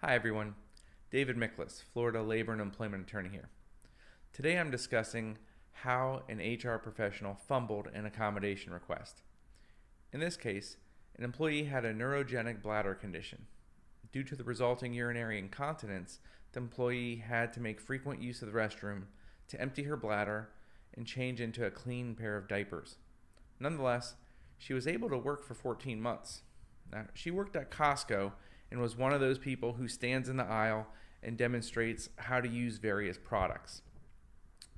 Hi everyone, David Miklas, Florida labor and employment attorney here. Today I'm discussing how an HR professional fumbled an accommodation request. In this case, an employee had a neurogenic bladder condition. Due to the resulting urinary incontinence, the employee had to make frequent use of the restroom to empty her bladder and change into a clean pair of diapers. Nonetheless, she was able to work for 14 months. Now, she worked at Costco and was one of those people who stands in the aisle and demonstrates how to use various products.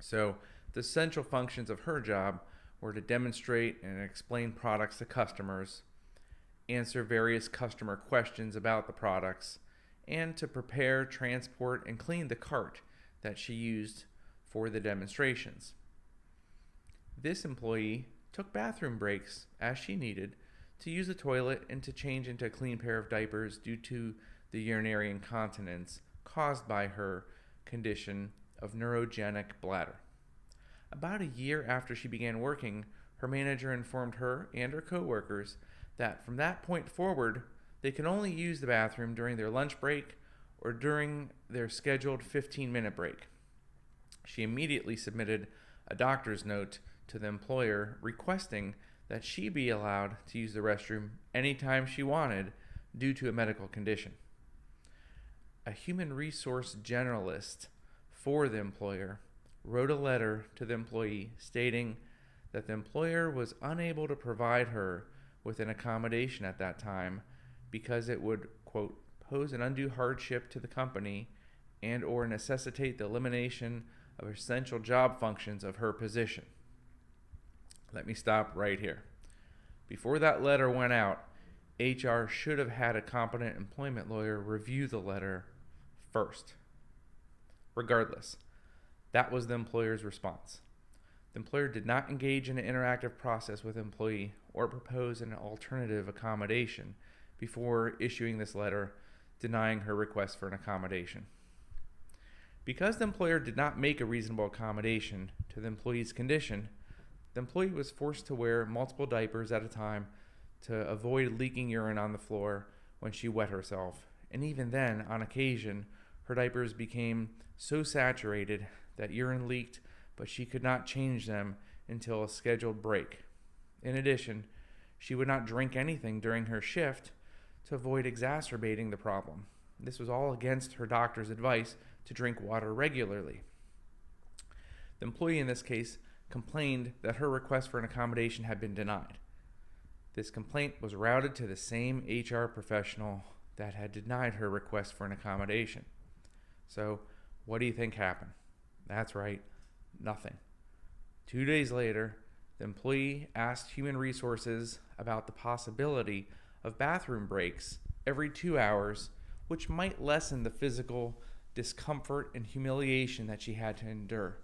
So, the essential functions of her job were to demonstrate and explain products to customers, answer various customer questions about the products, and to prepare, transport, and clean the cart that she used for the demonstrations. This employee took bathroom breaks as she needed to use the toilet and to change into a clean pair of diapers due to the urinary incontinence caused by her condition of neurogenic bladder. About a year after she began working, her manager informed her and her coworkers that from that point forward, they could only use the bathroom during their lunch break or during their scheduled 15-minute break. She immediately submitted a doctor's note to the employer requesting that she be allowed to use the restroom anytime she wanted due to a medical condition. A human resource generalist for the employer wrote a letter to the employee stating that the employer was unable to provide her with an accommodation at that time because it would, quote, pose an undue hardship to the company and or necessitate the elimination of essential job functions of her position. Let me stop right here. Before that letter went out, HR should have had a competent employment lawyer review the letter first. Regardless, that was the employer's response. The employer did not engage in an interactive process with the employee or propose an alternative accommodation before issuing this letter denying her request for an accommodation. Because the employer did not make a reasonable accommodation to the employee's condition, the employee was forced to wear multiple diapers at a time to avoid leaking urine on the floor when she wet herself. And even then, on occasion, her diapers became so saturated that urine leaked, but she could not change them until a scheduled break. In addition, she would not drink anything during her shift to avoid exacerbating the problem. This was all against her doctor's advice to drink water regularly. The employee in this case complained that her request for an accommodation had been denied. This complaint was routed to the same HR professional that had denied her request for an accommodation. So, what do you think happened? That's right, nothing. 2 days later, the employee asked Human Resources about the possibility of bathroom breaks every 2 hours, which might lessen the physical discomfort and humiliation that she had to endure.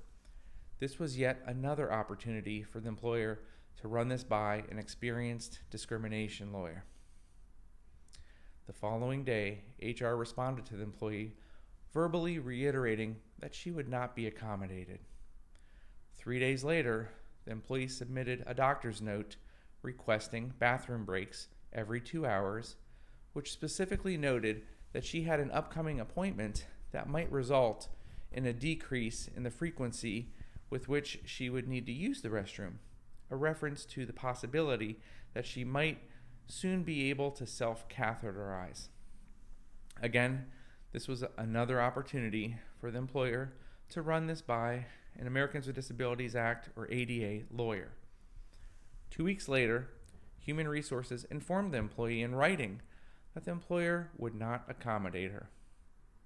This was yet another opportunity for the employer to run this by an experienced discrimination lawyer. The following day, HR responded to the employee, verbally reiterating that she would not be accommodated. 3 days later, the employee submitted a doctor's note requesting bathroom breaks every 2 hours, which specifically noted that she had an upcoming appointment that might result in a decrease in the frequency with which she would need to use the restroom, a reference to the possibility that she might soon be able to self-catheterize. Again, this was another opportunity for the employer to run this by an Americans with Disabilities Act or ADA lawyer. 2 weeks later, Human Resources informed the employee in writing that the employer would not accommodate her.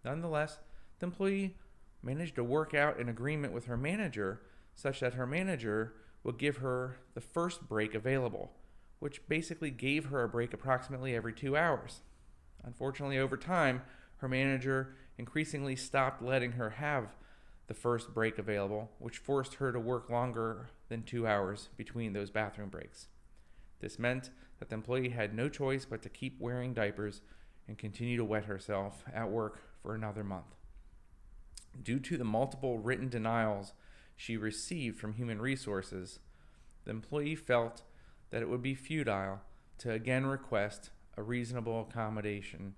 Nonetheless, the employee managed to work out an agreement with her manager such that her manager would give her the first break available, which basically gave her a break approximately every 2 hours. Unfortunately, over time, her manager increasingly stopped letting her have the first break available, which forced her to work longer than 2 hours between those bathroom breaks. This meant that the employee had no choice but to keep wearing diapers and continue to wet herself at work for another month. Due to the multiple written denials she received from Human Resources, the employee felt that it would be futile to again request a reasonable accommodation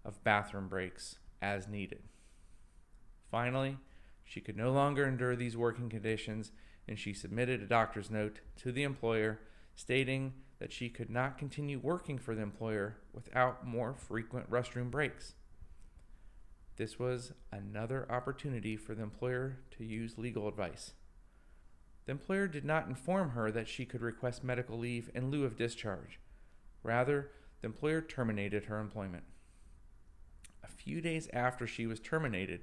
of bathroom breaks as needed. Finally, she could no longer endure these working conditions, and she submitted a doctor's note to the employer stating that she could not continue working for the employer without more frequent restroom breaks. This was another opportunity for the employer to use legal advice. The employer did not inform her that she could request medical leave in lieu of discharge. Rather, the employer terminated her employment. A few days after she was terminated,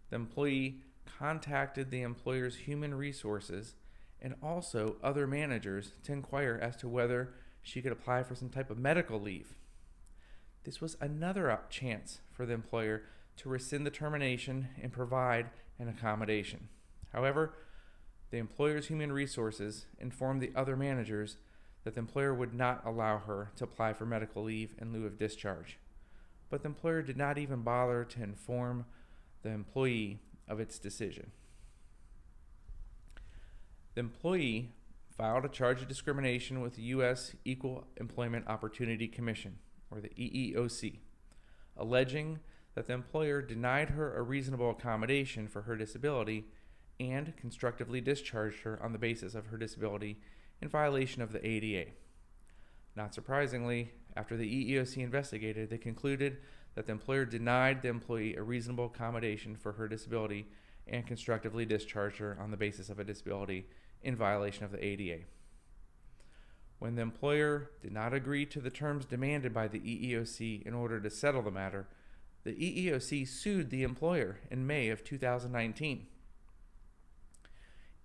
the employee contacted the employer's human resources and also other managers to inquire as to whether she could apply for some type of medical leave. This was another chance for the employer to rescind the termination and provide an accommodation. However, the employer's human resources informed the other managers that the employer would not allow her to apply for medical leave in lieu of discharge. But the employer did not even bother to inform the employee of its decision. The employee filed a charge of discrimination with the U.S. Equal Employment Opportunity Commission, or the EEOC, alleging that the employer denied her a reasonable accommodation for her disability and constructively discharged her on the basis of her disability in violation of the ADA. Not surprisingly, after the EEOC investigated, they concluded that the employer denied the employee a reasonable accommodation for her disability and constructively discharged her on the basis of a disability in violation of the ADA. When the employer did not agree to the terms demanded by the EEOC in order to settle the matter, the EEOC sued the employer in May of 2019.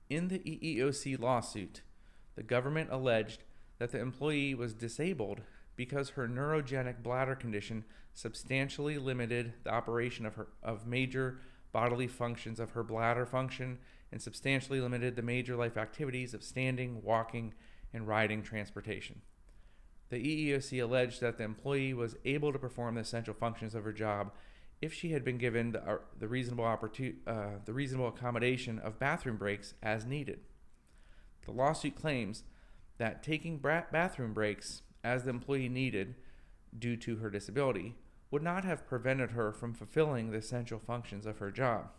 In the EEOC lawsuit, the government alleged that the employee was disabled because her neurogenic bladder condition substantially limited the operation of major bodily functions of her bladder function and substantially limited the major life activities of standing, walking, and riding transportation. The EEOC alleged that the employee was able to perform the essential functions of her job if she had been given the reasonable accommodation of bathroom breaks as needed. The lawsuit claims that taking bathroom breaks as the employee needed due to her disability would not have prevented her from fulfilling the essential functions of her job.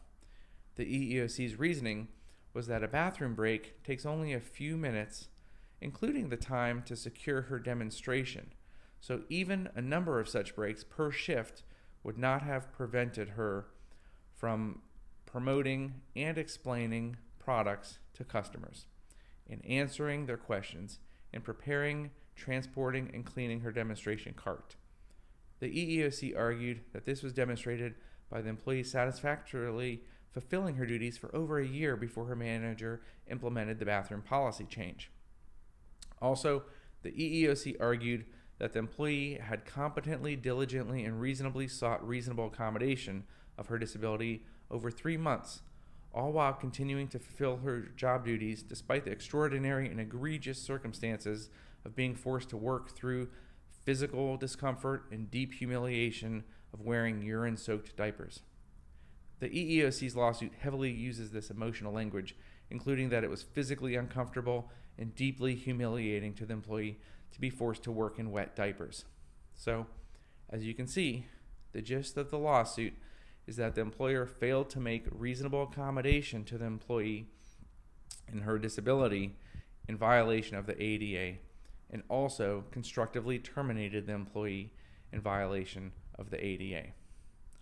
The EEOC's reasoning was that a bathroom break takes only a few minutes, including the time to secure her demonstration, so even a number of such breaks per shift would not have prevented her from promoting and explaining products to customers, and answering their questions, and preparing, transporting, and cleaning her demonstration cart. The EEOC argued that this was demonstrated by the employee satisfactorily fulfilling her duties for over a year before her manager implemented the bathroom policy change. Also, the EEOC argued that the employee had competently, diligently, and reasonably sought reasonable accommodation of her disability over 3 months, all while continuing to fulfill her job duties despite the extraordinary and egregious circumstances of being forced to work through physical discomfort and deep humiliation of wearing urine-soaked diapers. The EEOC's lawsuit heavily uses this emotional language, including that it was physically uncomfortable and deeply humiliating to the employee to be forced to work in wet diapers. So, as you can see, the gist of the lawsuit is that the employer failed to make reasonable accommodation to the employee in her disability in violation of the ADA, and also constructively terminated the employee in violation of the ADA.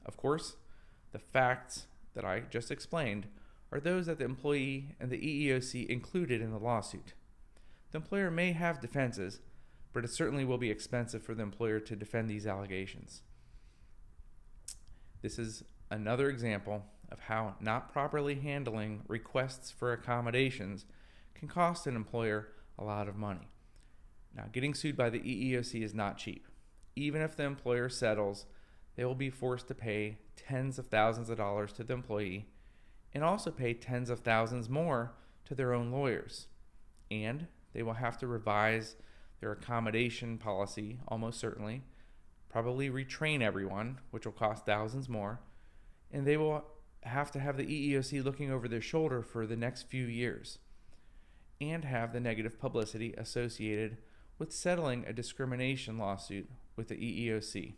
Of course, the facts that I just explained are those that the employee and the EEOC included in the lawsuit. The employer may have defenses, but it certainly will be expensive for the employer to defend these allegations. This is another example of how not properly handling requests for accommodations can cost an employer a lot of money. Now, getting sued by the EEOC is not cheap. Even if the employer settles, they will be forced to pay tens of thousands of dollars to the employee and also pay tens of thousands more to their own lawyers. And they will have to revise their accommodation policy, almost certainly, probably retrain everyone, which will cost thousands more, and they will have to have the EEOC looking over their shoulder for the next few years and have the negative publicity associated with settling a discrimination lawsuit with the EEOC.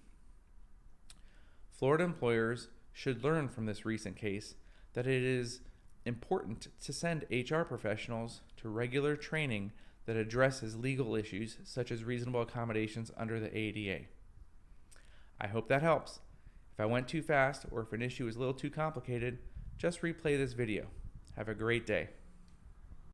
Florida employers should learn from this recent case that it is important to send HR professionals to regular training that addresses legal issues such as reasonable accommodations under the ADA. I hope that helps. If I went too fast or if an issue is a little too complicated, just replay this video. Have a great day.